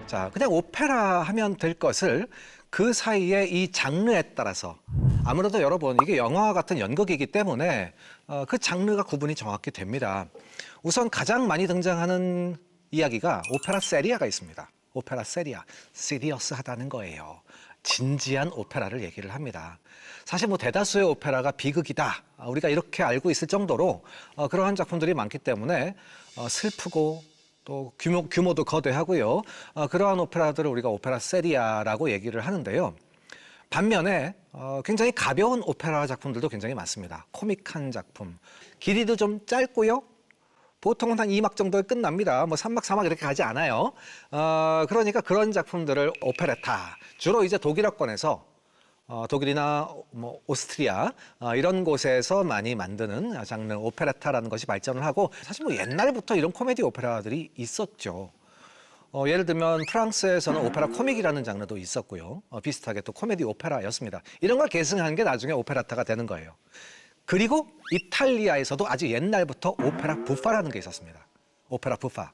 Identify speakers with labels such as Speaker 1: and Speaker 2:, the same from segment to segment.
Speaker 1: 자, 그냥 오페라 하면 될 것을 그 사이에 이 장르에 따라서 아무래도 여러분 이게 영화와 같은 연극이기 때문에 그 장르가 구분이 정확히 됩니다. 우선 가장 많이 등장하는 이야기가 오페라 세리아가 있습니다. 오페라 세리아, 시리어스하다는 거예요. 진지한 오페라를 얘기를 합니다. 사실 뭐 대다수의 오페라가 비극이다. 우리가 이렇게 알고 있을 정도로 그러한 작품들이 많기 때문에 슬프고 또 규모도 거대하고요. 그러한 오페라들을 우리가 오페라 세리아라고 얘기를 하는데요. 반면에 굉장히 가벼운 오페라 작품들도 굉장히 많습니다. 코믹한 작품. 길이도 좀 짧고요. 보통은 한 2막 정도에 끝납니다. 뭐 3막, 4막 이렇게 가지 않아요. 그러니까 그런 작품들을 오페레타. 주로 이제 독일어권에서 독일이나 뭐 오스트리아 이런 곳에서 많이 만드는 장르 오페레타라는 것이 발전을 하고 사실 뭐 옛날부터 이런 코미디 오페라들이 있었죠. 예를 들면 프랑스에서는 오페라 코믹이라는 장르도 있었고요. 비슷하게 또 코미디 오페라였습니다. 이런 걸 계승한 게 나중에 오페라타가 되는 거예요. 그리고 이탈리아에서도 아주 옛날부터 오페라 부파라는 게 있었습니다. 오페라 부파.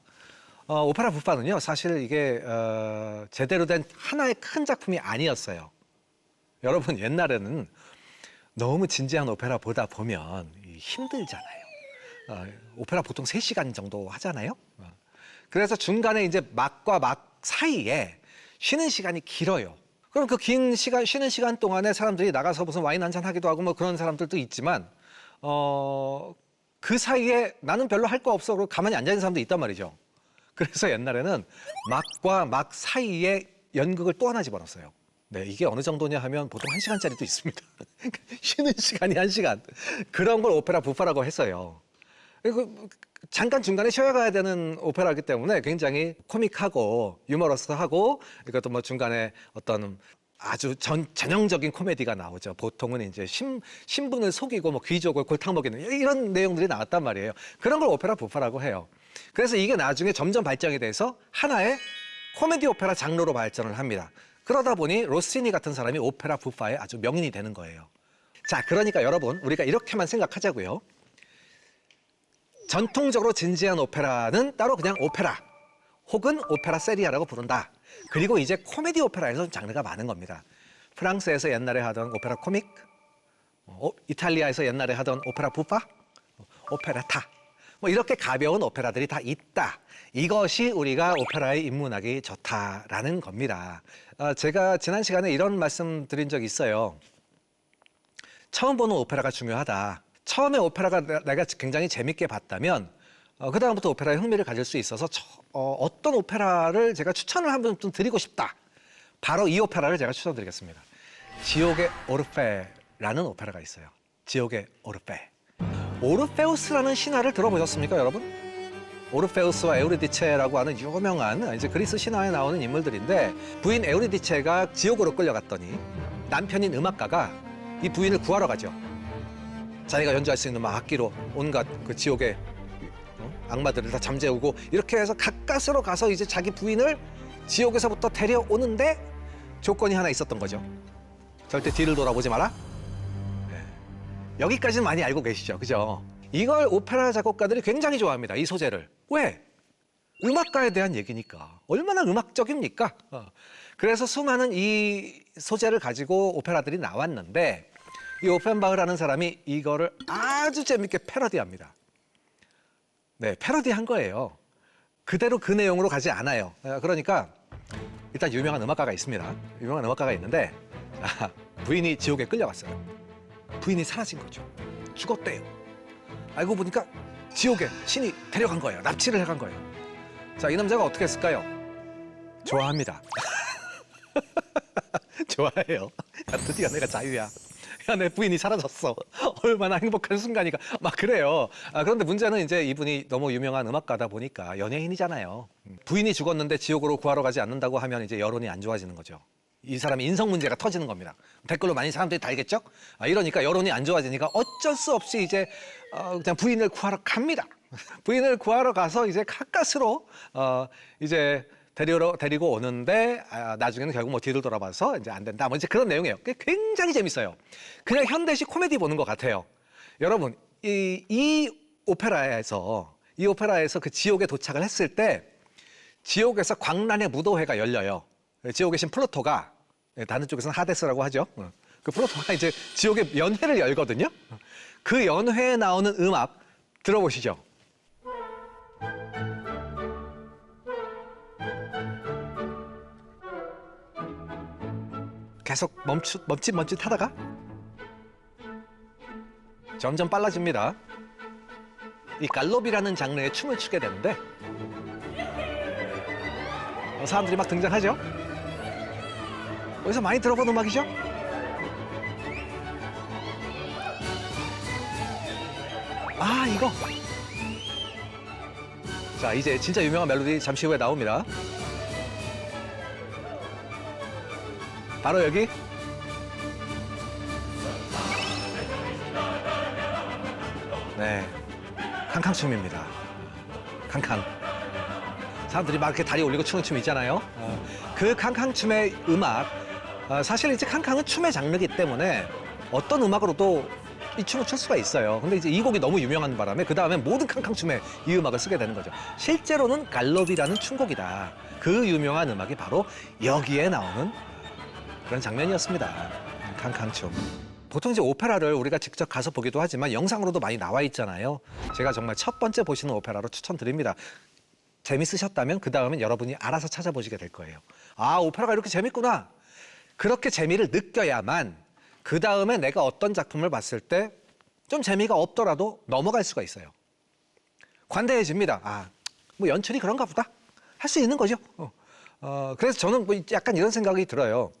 Speaker 1: 오페라 부파는요, 사실 이게 제대로 된 하나의 큰 작품이 아니었어요. 여러분 옛날에는 너무 진지한 오페라 보다 보면 힘들잖아요. 오페라 보통 3시간 정도 하잖아요. 그래서 중간에 이제 막과 막 사이에 쉬는 시간이 길어요. 그럼 그 긴 시간, 쉬는 시간 동안에 사람들이 나가서 무슨 와인 한잔 하기도 하고 뭐 그런 사람들도 있지만, 그 사이에 나는 별로 할 거 없어. 그러고 가만히 앉아있는 사람도 있단 말이죠. 그래서 옛날에는 막과 막 사이에 연극을 또 하나 집어넣었어요. 네, 이게 어느 정도냐 하면 보통 1시간짜리도 있습니다. 쉬는 시간이 1시간. 그런 걸 오페라 부파라고 했어요. 그리고 잠깐 중간에 쉬어가야 되는 오페라이기 때문에 굉장히 코믹하고 유머러스하고 이것도 뭐 중간에 어떤 아주 전형적인 코미디가 나오죠. 보통은 이제 신분을 속이고 뭐 귀족을 골탕 먹이는 이런 내용들이 나왔단 말이에요. 그런 걸 오페라 부파라고 해요. 그래서 이게 나중에 점점 발전이 돼서 하나의 코미디 오페라 장르로 발전을 합니다. 그러다 보니 로시니 같은 사람이 오페라 부파의 아주 명인이 되는 거예요. 자, 그러니까 여러분 우리가 이렇게만 생각하자고요. 전통적으로 진지한 오페라는 따로 그냥 오페라 혹은 오페라 세리아라고 부른다. 그리고 이제 코미디 오페라에서 장르가 많은 겁니다. 프랑스에서 옛날에 하던 오페라 코믹, 이탈리아에서 옛날에 하던 오페라 부파, 오페레타. 뭐 이렇게 가벼운 오페라들이 다 있다. 이것이 우리가 오페라에 입문하기 좋다라는 겁니다. 제가 지난 시간에 이런 말씀 드린 적이 있어요. 처음 보는 오페라가 중요하다. 처음에 오페라가 내가 굉장히 재밌게 봤다면 그다음부터 오페라에 흥미를 가질 수 있어서 어떤 오페라를 제가 추천을 한번 좀 드리고 싶다. 바로 이 오페라를 제가 추천드리겠습니다. 지옥의 오르페라는 오페라가 있어요. 지옥의 오르페. 오르페우스라는 신화를 들어보셨습니까, 여러분? 오르페우스와 에우리디체라고 하는 유명한 이제 그리스 신화에 나오는 인물들인데 부인 에우리디체가 지옥으로 끌려갔더니 남편인 음악가가 이 부인을 구하러 가죠. 자기가 연주할 수 있는 막 악기로 온갖 그 지옥의 악마들을 다 잠재우고 이렇게 해서 가까스로 가서 이제 자기 부인을 지옥에서부터 데려오는데 조건이 하나 있었던 거죠. 절대 뒤를 돌아보지 마라. 네. 여기까지는 많이 알고 계시죠, 그죠? 이걸 오페라 작곡가들이 굉장히 좋아합니다, 이 소재를. 왜? 음악가에 대한 얘기니까. 얼마나 음악적입니까? 그래서 수많은 이 소재를 가지고 오페라들이 나왔는데 이 오펜바흐라는 사람이 이거를 아주 재밌게 패러디합니다. 네, 패러디한 거예요. 그대로 그 내용으로 가지 않아요. 그러니까 일단 유명한 음악가가 있습니다. 유명한 음악가가 있는데 부인이 지옥에 끌려갔어요. 부인이 사라진 거죠. 죽었대요. 알고 보니까 지옥에 신이 데려간 거예요. 납치를 해간 거예요. 자, 이 남자가 어떻게 했을까요? 좋아합니다. 좋아해요. 야, 드디어 내가 자유야. 야, 내 부인이 사라졌어. 얼마나 행복한 순간이가. 막 그래요. 그런데 문제는 이제 이분이 너무 유명한 음악가다 보니까 연예인이잖아요. 부인이 죽었는데 지옥으로 구하러 가지 않는다고 하면 이제 여론이 안 좋아지는 거죠. 이 사람이 인성 문제가 터지는 겁니다. 댓글로 많이 사람들이 달겠죠? 이러니까 여론이 안 좋아지니까 어쩔 수 없이 이제 그냥 부인을 구하러 갑니다. 부인을 구하러 가서 이제 가까스로 이제 데리고 오는데 나중에는 결국 뭐 뒤를 돌아봐서 이제 안 된다. 뭐 이제 그런 내용이에요. 굉장히 재밌어요. 그냥 현대식 코미디 보는 것 같아요. 여러분, 이 오페라에서 그 지옥에 도착을 했을 때 지옥에서 광란의 무도회가 열려요. 지옥에 계신 플루토가, 다른 쪽에서는 하데스라고 하죠. 그 플루토가 이제 지옥의 연회를 열거든요. 그 연회에 나오는 음악 들어보시죠. 계속 멈칫 하다가 점점 빨라집니다. 이 갈롭이라는 장르의 춤을 추게 되는데 사람들이 막 등장하죠. 어디서 많이 들어본 음악이죠? 아, 이거. 자, 이제 진짜 유명한 멜로디 잠시 후에 나옵니다. 바로 여기. 네, 캉캉춤입니다. 캉캉. 사람들이 막 이렇게 다리 올리고 추는 춤 있잖아요. 그 캉캉춤의 음악, 사실 이제 캉캉은 춤의 장르이기 때문에 어떤 음악으로도 이 춤을 출 수가 있어요. 근데 이제 이 곡이 너무 유명한 바람에 그 다음에 모든 캉캉춤에 이 음악을 쓰게 되는 거죠. 실제로는 갈롭이라는 춤곡이다. 그 유명한 음악이 바로 여기에 나오는 그런 장면이었습니다. 캉캉춤. 보통 이제 오페라를 우리가 직접 가서 보기도 하지만 영상으로도 많이 나와 있잖아요. 제가 정말 첫 번째 보시는 오페라로 추천드립니다. 재밌으셨다면 그 다음엔 여러분이 알아서 찾아보시게 될 거예요. 아, 오페라가 이렇게 재밌구나. 그렇게 재미를 느껴야만 그 다음에 내가 어떤 작품을 봤을 때 좀 재미가 없더라도 넘어갈 수가 있어요. 관대해집니다. 아, 뭐 연출이 그런가 보다. 할 수 있는 거죠. 그래서 저는 뭐 약간 이런 생각이 들어요.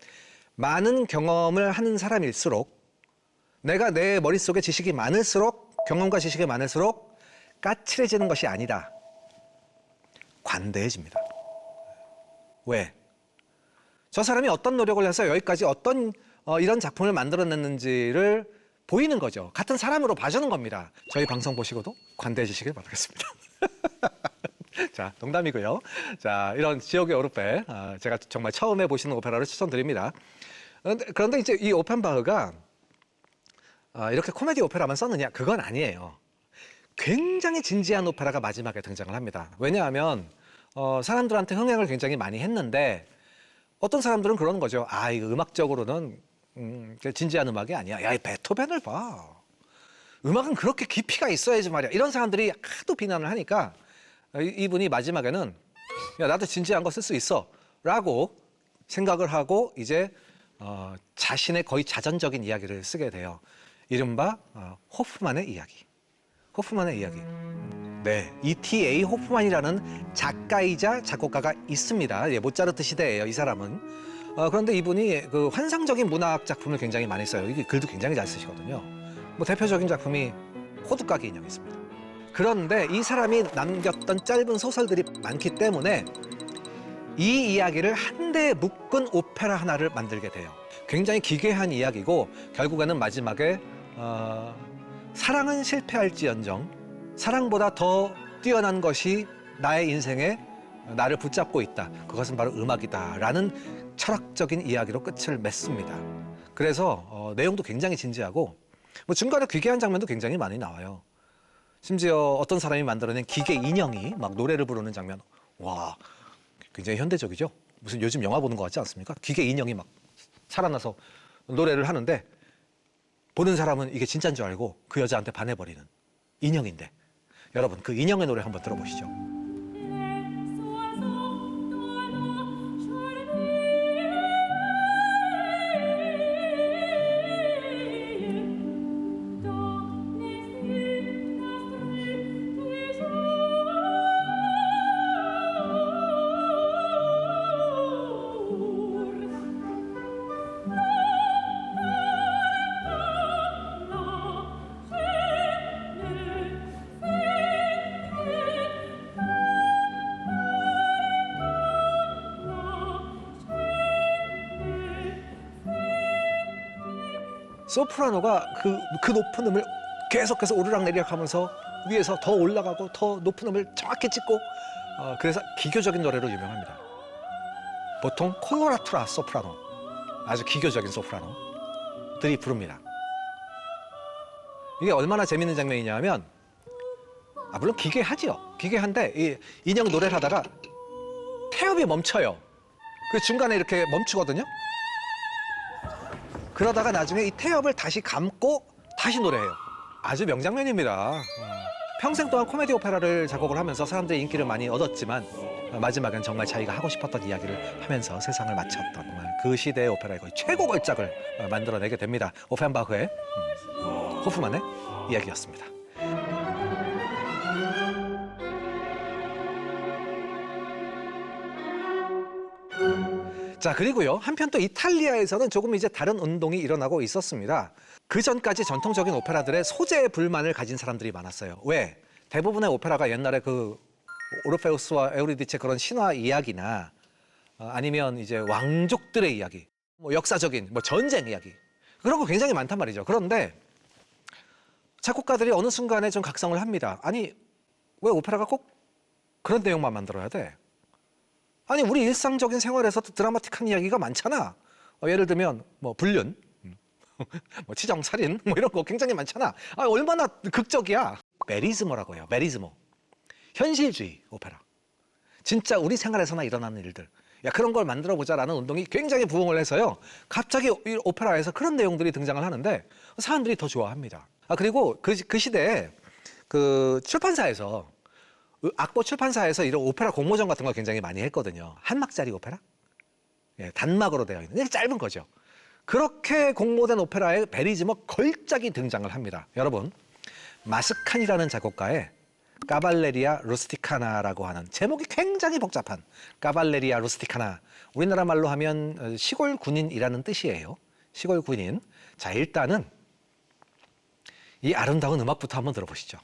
Speaker 1: 많은 경험을 하는 사람일수록 내가 내 머릿속에 지식이 많을수록 경험과 지식이 많을수록 까칠해지는 것이 아니다. 관대해집니다. 왜? 저 사람이 어떤 노력을 해서 여기까지 어떤 이런 작품을 만들어냈는지를 보이는 거죠. 같은 사람으로 봐주는 겁니다. 저희 방송 보시고도 관대해지시길 바라겠습니다. 자, 농담이고요. 자, 이런 지옥의 오르페, 제가 정말 처음에 보시는 오페라를 추천드립니다. 그런데 이제 이 오펜바흐가 이렇게 코미디 오페라만 썼느냐? 그건 아니에요. 굉장히 진지한 오페라가 마지막에 등장을 합니다. 왜냐하면 사람들한테 흥행을 굉장히 많이 했는데 어떤 사람들은 그러는 거죠. 아, 이거 음악적으로는 진지한 음악이 아니야. 야, 이 베토벤을 봐. 음악은 그렇게 깊이가 있어야지 말이야. 이런 사람들이 하도 비난을 하니까 이분이 마지막에는 야, 나도 진지한 거 쓸 수 있어 라고 생각을 하고 이제 자신의 거의 자전적인 이야기를 쓰게 돼요. 이른바 호프만의 이야기. 호프만의 이야기. 네, E.T.A. 호프만이라는 작가이자 작곡가가 있습니다. 예, 모차르트 시대예요, 이 사람은. 그런데 이분이 그 환상적인 문학 작품을 굉장히 많이 써요. 이게 글도 굉장히 잘 쓰시거든요. 뭐 대표적인 작품이 호두까기 인형이 있습니다. 그런데 이 사람이 남겼던 짧은 소설들이 많기 때문에 이 이야기를 한데에 묶은 오페라 하나를 만들게 돼요. 굉장히 기괴한 이야기고 결국에는 마지막에 사랑은 실패할지언정 사랑보다 더 뛰어난 것이 나의 인생에 나를 붙잡고 있다. 그것은 바로 음악이다. 라는 철학적인 이야기로 끝을 맺습니다. 그래서 내용도 굉장히 진지하고 뭐 중간에 기괴한 장면도 굉장히 많이 나와요. 심지어 어떤 사람이 만들어낸 기계 인형이 막 노래를 부르는 장면. 와, 굉장히 현대적이죠. 무슨 요즘 영화 보는 것 같지 않습니까? 기계 인형이 막 살아나서 노래를 하는데 보는 사람은 이게 진짜인 줄 알고 그 여자한테 반해버리는 인형인데 여러분 그 인형의 노래 한번 들어보시죠. 소프라노가 그 높은 음을 계속해서 오르락내리락 하면서 위에서 더 올라가고 더 높은 음을 정확히 찍고 그래서 기교적인 노래로 유명합니다. 보통 콜로라투라 소프라노, 아주 기교적인 소프라노들이 부릅니다. 이게 얼마나 재밌는 장면이냐면 물론 기괴하지요. 기괴한데 이 인형 노래를 하다가 태엽이 멈춰요. 그 중간에 이렇게 멈추거든요. 그러다가 나중에 이 태엽을 다시 감고 다시 노래해요. 아주 명장면입니다. 평생 동안 코미디 오페라를 작곡을 하면서 사람들의 인기를 많이 얻었지만 마지막엔 정말 자기가 하고 싶었던 이야기를 하면서 세상을 마쳤던 정말 그 시대의 오페라의 거의 최고 걸작을 만들어내게 됩니다. 오펜바흐의 호프만의 이야기였습니다. 자, 그리고요, 한편 또 이탈리아에서는 조금 이제 다른 운동이 일어나고 있었습니다. 그 전까지 전통적인 오페라들의 소재에 불만을 가진 사람들이 많았어요. 왜? 대부분의 오페라가 옛날에 그 오르페우스와 에우리디체 그런 신화 이야기나 아니면 이제 왕족들의 이야기, 뭐 역사적인 뭐 전쟁 이야기 그런 거 굉장히 많단 말이죠. 그런데 작곡가들이 어느 순간에 좀 각성을 합니다. 아니, 왜 오페라가 꼭 그런 내용만 만들어야 돼? 아니, 우리 일상적인 생활에서도 드라마틱한 이야기가 많잖아. 예를 들면 뭐 불륜, 뭐 치정, 살인 뭐 이런 거 굉장히 많잖아. 얼마나 극적이야. 메리즈모라고 해요. 메리즈모. 현실주의 오페라. 진짜 우리 생활에서나 일어나는 일들. 야, 그런 걸 만들어보자라는 운동이 굉장히 부흥을 해서요. 갑자기 이 오페라에서 그런 내용들이 등장을 하는데 사람들이 더 좋아합니다. 그리고 그 시대에 그 출판사에서 악보 출판사에서 이런 오페라 공모전 같은 걸 굉장히 많이 했거든요. 한 막짜리 오페라? 예, 단막으로 되어 있는 짧은 거죠. 그렇게 공모된 오페라에 베리즈모 걸작이 등장을 합니다. 여러분, 마스칸이라는 작곡가의 까발레리아 루스티카나라고 하는 제목이 굉장히 복잡한 까발레리아 루스티카나. 우리나라 말로 하면 시골 군인이라는 뜻이에요. 시골 군인. 자, 일단은 이 아름다운 음악부터 한번 들어보시죠.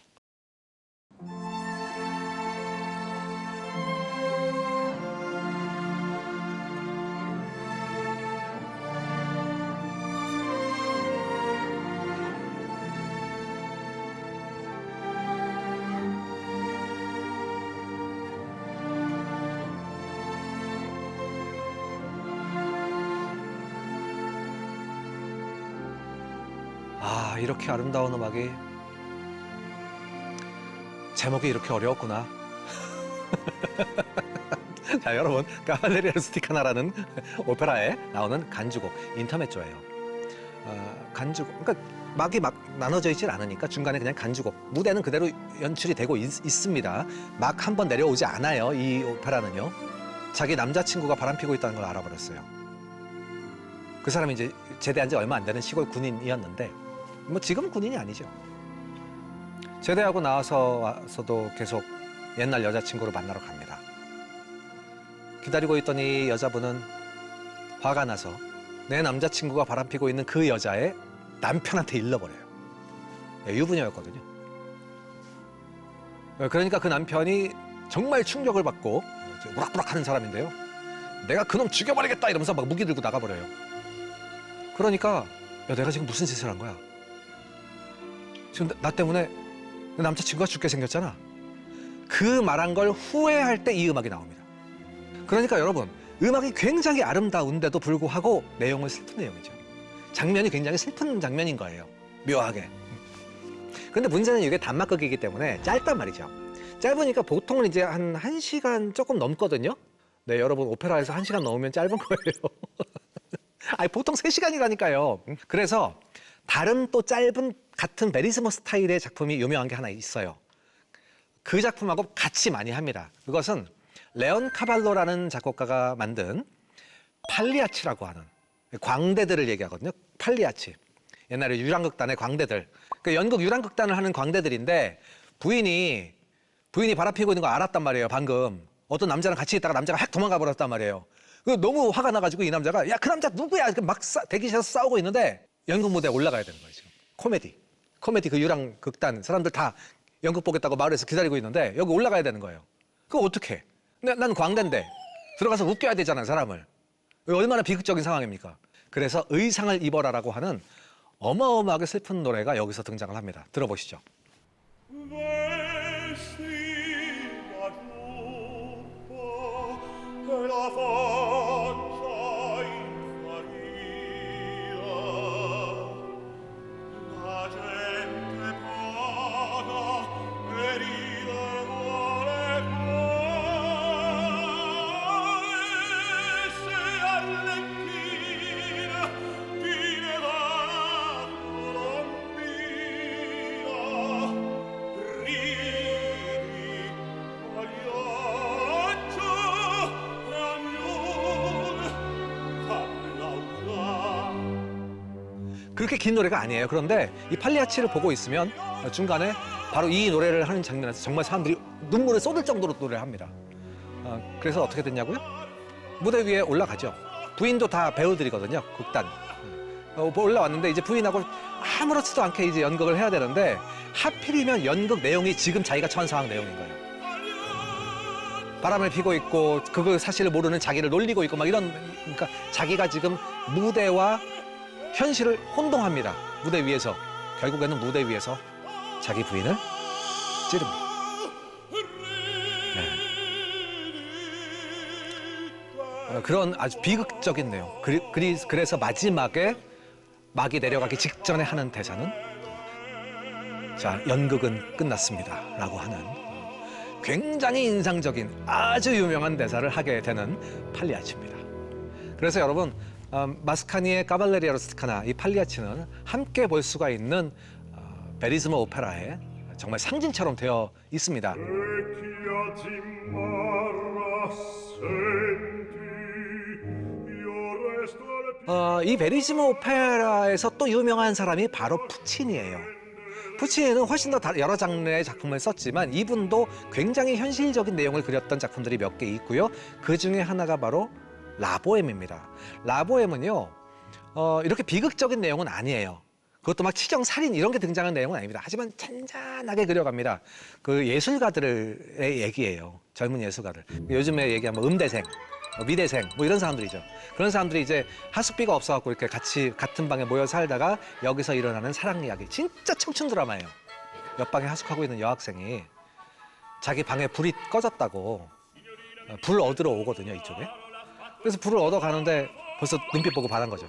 Speaker 1: 이렇게 아름다운 음악이 제목이 이렇게 어려웠구나. 자, 여러분, 까발레리아 루스티카나라는 오페라에 나오는 간주곡, 인터메조예요. 간주곡, 그러니까 막이 막 나눠져 있질 않으니까 중간에 그냥 간주곡. 무대는 그대로 연출이 되고 있습니다. 막 한 번 내려오지 않아요. 이 오페라는요. 자기 남자친구가 바람피고 있다는 걸 알아버렸어요. 그 사람이 이제 제대한 지 얼마 안 되는 시골 군인이었는데, 뭐 지금은 군인이 아니죠. 제대하고 나와서도 계속 옛날 여자친구를 만나러 갑니다. 기다리고 있던 이 여자분은 화가 나서 내 남자친구가 바람피고 있는 그 여자의 남편한테 일러버려요. 유부녀였거든요. 그러니까 그 남편이 정말 충격을 받고 우락부락하는 사람인데요. 내가 그놈 죽여버리겠다 이러면서 막 무기 들고 나가버려요. 그러니까 야, 내가 지금 무슨 짓을 한 거야? 지금 나 때문에 내 남자친구가 죽게 생겼잖아. 그 말한 걸 후회할 때 이 음악이 나옵니다. 그러니까 여러분, 음악이 굉장히 아름다운데도 불구하고 내용은 슬픈 내용이죠. 장면이 굉장히 슬픈 장면인 거예요. 묘하게. 근데 문제는 이게 단막극이기 때문에 짧단 말이죠. 짧으니까 보통은 이제 한 1시간 조금 넘거든요. 네, 여러분, 오페라에서 1시간 넘으면 짧은 거예요. 아니, 보통 3시간이라니까요. 그래서 다른 또 짧은 같은 베리즈모 스타일의 작품이 유명한 게 하나 있어요. 그 작품하고 같이 많이 합니다. 그것은 레온 카발로라는 작곡가가 만든 팔리아치라고 하는 광대들을 얘기하거든요. 팔리아치. 옛날에 유랑극단의 광대들. 그 연극 유랑극단을 하는 광대들인데 부인이 바람피고 있는 거 알았단 말이에요. 방금. 어떤 남자랑 같이 있다가 남자가 확 도망가 버렸단 말이에요. 너무 화가 나가지고 이 남자가 야, 그 남자 누구야? 막 대기실에서 싸우고 있는데 연극 무대에 올라가야 되는 거예요. 지금. 코미디 그 유랑극단 사람들 다 연극 보겠다고 마을에서 기다리고 있는데 여기 올라가야 되는 거예요. 그거 어떡해? 난 광대인데 들어가서 웃겨야 되잖아요, 사람을. 얼마나 비극적인 상황입니까? 그래서 의상을 입어라라고 하는 어마어마하게 슬픈 노래가 여기서 등장을 합니다. 들어보시죠. 그렇게 긴 노래가 아니에요. 그런데 이 팔리아치를 보고 있으면 중간에 바로 이 노래를 하는 장면에서 정말 사람들이 눈물을 쏟을 정도로 노래를 합니다. 그래서 어떻게 됐냐고요? 무대 위에 올라가죠. 부인도 다 배우들이거든요. 극단. 올라왔는데 이제 부인하고 아무렇지도 않게 이제 연극을 해야 되는데 하필이면 연극 내용이 지금 자기가 처한 상황 내용인 거예요. 바람을 피고 있고 그거 사실을 모르는 자기를 놀리고 있고 막 이런, 그러니까 자기가 지금 무대와 현실을 혼동합니다. 무대 위에서. 결국에는 무대 위에서 자기 부인을 찌릅니다. 네. 그런 아주 비극적인 내용. 그래서 마지막에 막이 내려가기 직전에 하는 대사는 자, 연극은 끝났습니다 라고 하는 굉장히 인상적인 아주 유명한 대사를 하게 되는 팔리아치입니다. 그래서 여러분, 마스카니의 카발레리아 루스티카나 이 팔리아치는 함께 볼 수가 있는 베리즈모 오페라의 정말 상징처럼 되어 있습니다. 이 베리즈모 오페라에서 또 유명한 사람이 바로 푸치니예요. 푸치니는 훨씬 더 여러 장르의 작품을 썼지만 이분도 굉장히 현실적인 내용을 그렸던 작품들이 몇 개 있고요. 그 중에 하나가 바로 라보엠입니다. 라보엠은요, 이렇게 비극적인 내용은 아니에요. 그것도 막 치정, 살인 이런 게 등장하는 내용은 아닙니다. 하지만 잔잔하게 그려갑니다. 그 예술가들의 얘기예요. 젊은 예술가들. 요즘에 얘기하면 음대생, 미대생 뭐 이런 사람들이죠. 그런 사람들이 이제 하숙비가 없어갖고 이렇게 같이 같은 방에 모여 살다가 여기서 일어나는 사랑 이야기. 진짜 청춘 드라마예요. 옆방에 하숙하고 있는 여학생이 자기 방에 불이 꺼졌다고 불 얻으러 오거든요, 이쪽에. 그래서 불을 얻어 가는데 벌써 눈빛 보고 반한 거죠.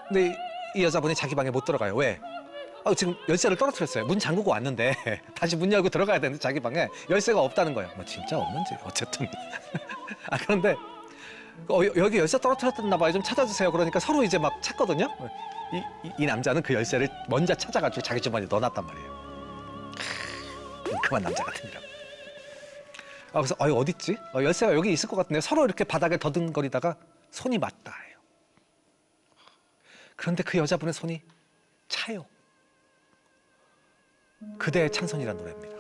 Speaker 1: 근데 이 여자분이 자기 방에 못 들어가요. 왜? 지금 열쇠를 떨어뜨렸어요. 문 잠그고 왔는데 다시 문 열고 들어가야 되는데 자기 방에 열쇠가 없다는 거예요. 뭐 진짜 없는지 어쨌든. 그런데 여기 열쇠 떨어뜨렸나 봐요. 좀 찾아주세요. 그러니까 서로 이제 막 찾거든요. 이 남자는 그 열쇠를 먼저 찾아가지고 자기 주머니에 넣어놨단 말이에요. 그만 남자 같으니라. 그래서 어딨지? 열쇠가 여기 있을 것 같은데 서로 이렇게 바닥에 더듬거리다가 손이 맞닿아요. 그런데 그 여자분의 손이 차요. 그대의 찬송이란 노래입니다.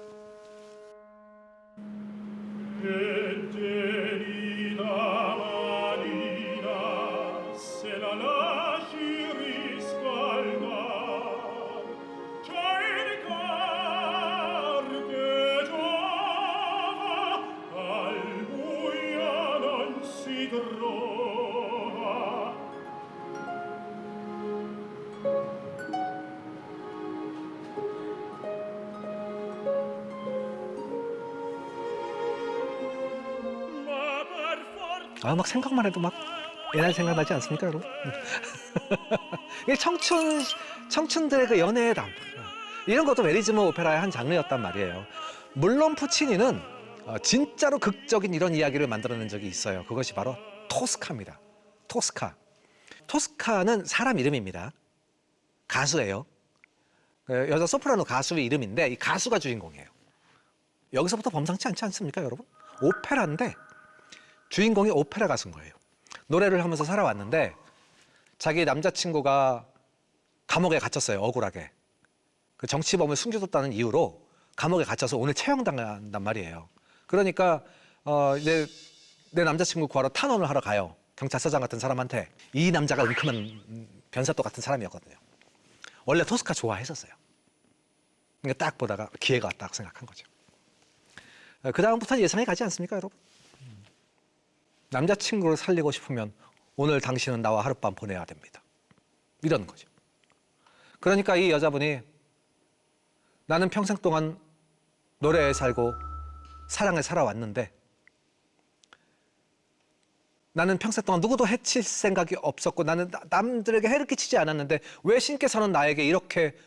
Speaker 1: 막 생각만 해도 막 옛날 생각나지 않습니까, 여러분? 이게 청춘들의 그 연애의 담. 이런 것도 베리즈모 오페라의 한 장르였단 말이에요. 물론 푸치니는 진짜로 극적인 이런 이야기를 만들어낸 적이 있어요. 그것이 바로 토스카입니다. 토스카. 토스카는 사람 이름입니다. 가수예요. 여자 소프라노 가수의 이름인데 이 가수가 주인공이에요. 여기서부터 범상치 않지 않습니까, 여러분? 오페라인데 주인공이 오페라 가수인 거예요. 노래를 하면서 살아왔는데 자기 남자친구가 감옥에 갇혔어요. 억울하게. 그 정치범을 숨겨뒀다는 이유로 감옥에 갇혀서 오늘 처형당한단 말이에요. 그러니까 이제 내 남자친구 구하러 탄원을 하러 가요. 경찰서장 같은 사람한테. 이 남자가 은큼한 변사또 같은 사람이었거든요. 원래 토스카 좋아했었어요. 그러니까 딱 보다가 기회가 왔다고 생각한 거죠. 그 다음부터는 예상이 가지 않습니까, 여러분? 남자친구를 살리고 싶으면 오늘 당신은 나와 하룻밤 보내야 됩니다. 이런 거죠. 그러니까 이 여자분이 나는 평생 동안 노래에 살고 사랑에 살아왔는데 나는 평생 동안 누구도 해칠 생각이 없었고 나는 남들에게 해를 끼치지 않았는데 왜 신께서는 나에게 이렇게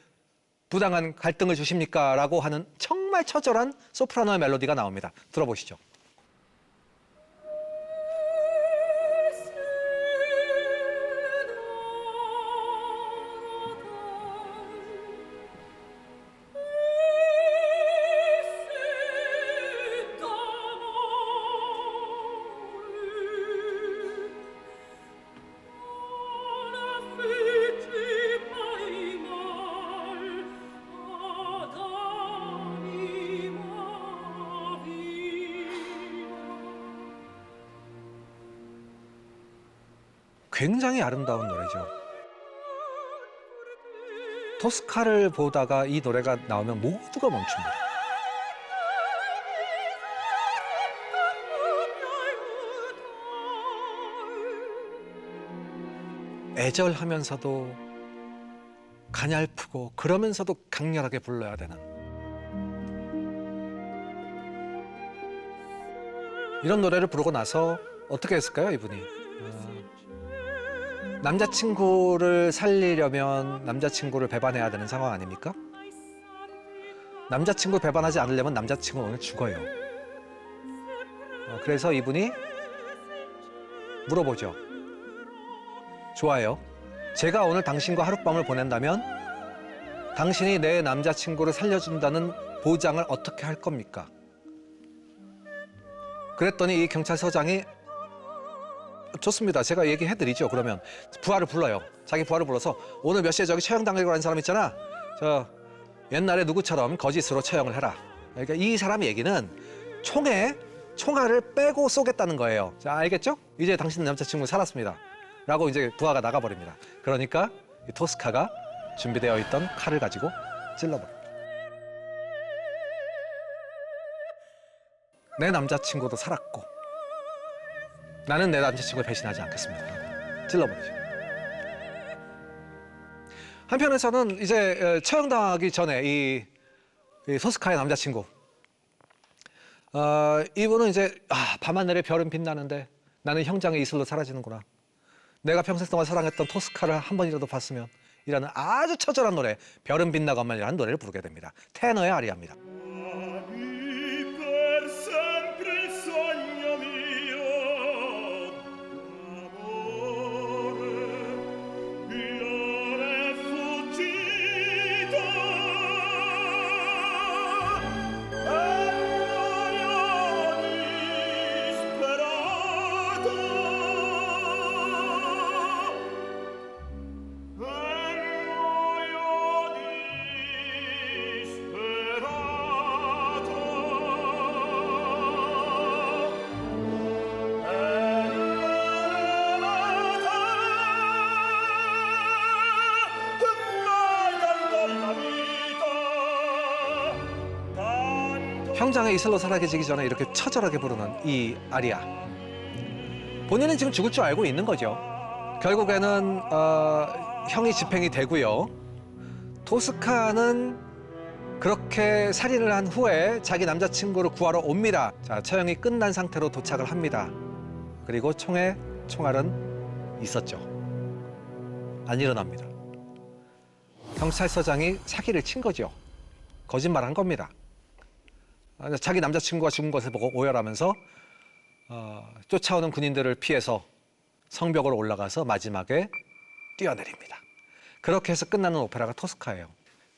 Speaker 1: 부당한 갈등을 주십니까? 라고 하는 정말 처절한 소프라노의 멜로디가 나옵니다. 들어보시죠. 굉장히 아름다운 노래죠. 토스카를 보다가 이 노래가 나오면 모두가 멈춥니다. 애절하면서도 가냘프고 그러면서도 강렬하게 불러야 되는 이런 노래를 부르고 나서 어떻게 했을까요, 이분이? 남자친구를 살리려면 남자친구를 배반해야 되는 상황 아닙니까? 남자친구 배반하지 않으려면 남자친구는 오늘 죽어요. 그래서 이분이 물어보죠. 좋아요. 제가 오늘 당신과 하룻밤을 보낸다면 당신이 내 남자친구를 살려준다는 보장을 어떻게 할 겁니까? 그랬더니 이 경찰서장이 좋습니다. 제가 얘기해드리죠. 그러면 부하를 불러요. 자기 부하를 불러서 오늘 몇 시에 저기 처형당하려고 하는 사람 있잖아. 저 옛날에 누구처럼 거짓으로 처형을 해라. 그러니까 이 사람 얘기는 총에 총알을 빼고 쏘겠다는 거예요. 자, 알겠죠? 이제 당신 남자친구 살았습니다. 라고 이제 부하가 나가버립니다. 그러니까 이 토스카가 준비되어 있던 칼을 가지고 찔러버립니다. 내 남자친구도 살았고 나는 내 남자친구를 배신하지 않겠습니다. 찔러버리죠. 한편에서는 이제 처형당하기 전에 이 토스카의 남자친구 이분은 이제 밤하늘에 별은 빛나는데 나는 형장의 이슬로 사라지는구나. 내가 평생 동안 사랑했던 토스카를 한 번이라도 봤으면 이라는 아주 처절한 노래 별은 빛나건만이라는 노래를 부르게 됩니다. 테너의 아리아입니다. 형장의 이슬로 사라지기 전에 이렇게 처절하게 부르는 이 아리아. 본인은 지금 죽을 줄 알고 있는 거죠. 결국에는 형이 집행이 되고요. 토스카는 그렇게 살인을 한 후에 자기 남자친구를 구하러 옵니다. 자, 처형이 끝난 상태로 도착을 합니다. 그리고 총에 총알은 있었죠. 안 일어납니다. 경찰서장이 사기를 친 거죠. 거짓말한 겁니다. 자기 남자친구가 죽은 것을 보고 오열하면서 쫓아오는 군인들을 피해서 성벽으로 올라가서 마지막에 뛰어내립니다. 그렇게 해서 끝나는 오페라가 토스카예요.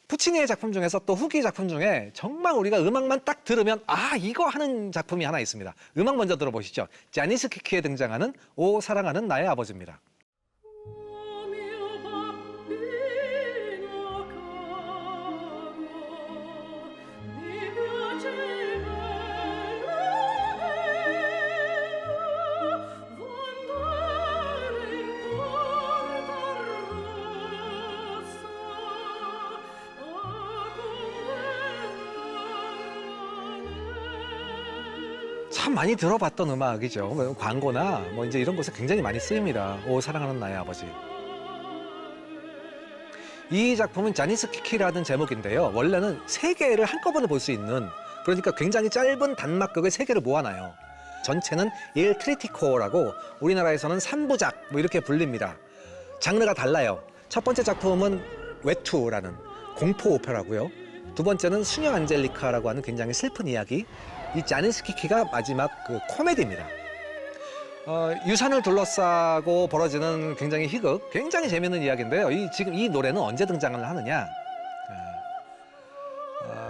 Speaker 1: 푸치니의 작품 중에서 또 후기 작품 중에 정말 우리가 음악만 딱 들으면 이거 하는 작품이 하나 있습니다. 음악 먼저 들어보시죠. 자니스키키에 등장하는 오 사랑하는 나의 아버지입니다. 참 많이 들어봤던 음악이죠. 광고나 뭐 이제 이런 곳에 굉장히 많이 쓰입니다. 오 사랑하는 나의 아버지. 이 작품은 자니스키키라는 제목인데요. 원래는 3개를 한꺼번에 볼 수 있는, 그러니까 굉장히 짧은 단막극을 3개를 모아놔요. 전체는 일 트리티코라고 우리나라에서는 3부작 뭐 이렇게 불립니다. 장르가 달라요. 첫 번째 작품은 외투라는 공포 오페라고요. 두 번째는 수녀 안젤리카라고 하는 굉장히 슬픈 이야기. 이 자니스키키가 마지막 그 코미디입니다. 유산을 둘러싸고 벌어지는 굉장히 희극, 굉장히 재밌는 이야기인데요. 지금 이 노래는 언제 등장을 하느냐?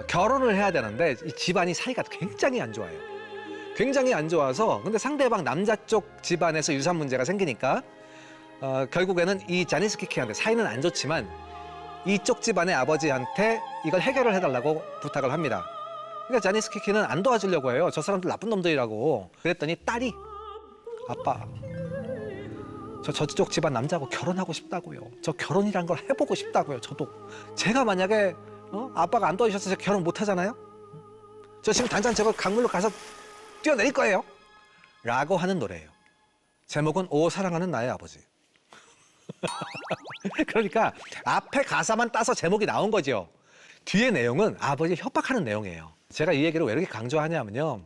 Speaker 1: 결혼을 해야 되는데 이 집안이 사이가 굉장히 안 좋아요. 굉장히 안 좋아서 근데 상대방 남자 쪽 집안에서 유산 문제가 생기니까 결국에는 이 자니스키키한테 사이는 안 좋지만 이쪽 집안의 아버지한테 이걸 해결을 해달라고 부탁을 합니다. 그러니까 자니스키키는 안 도와주려고 해요. 저 사람들 나쁜 놈들이라고. 그랬더니 딸이 아빠, 저쪽 집안 남자하고 결혼하고 싶다고요. 저 결혼이란 걸 해보고 싶다고요. 저도. 제가 만약에 아빠가 안 도와주셔서 결혼 못 하잖아요. 저 지금 당장 저거 강물로 가서 뛰어내릴 거예요. 라고 하는 노래예요. 제목은 오 사랑하는 나의 아버지. 그러니까 앞에 가사만 따서 제목이 나온 거죠. 뒤에 내용은 아버지 협박하는 내용이에요. 제가 이 얘기를 왜 이렇게 강조하냐면요.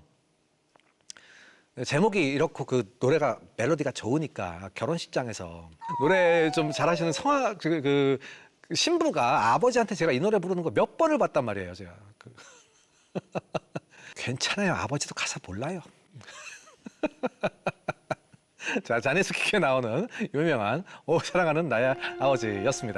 Speaker 1: 제목이 이렇고 그 노래가 멜로디가 좋으니까 결혼식장에서 노래 좀 잘하시는 그 신부가 아버지한테 제가 이 노래 부르는 거 몇 번을 봤단 말이에요. 제가. 괜찮아요. 아버지도 가사 몰라요. 자, 자네스키에 나오는 유명한 오 사랑하는 나의 아버지였습니다.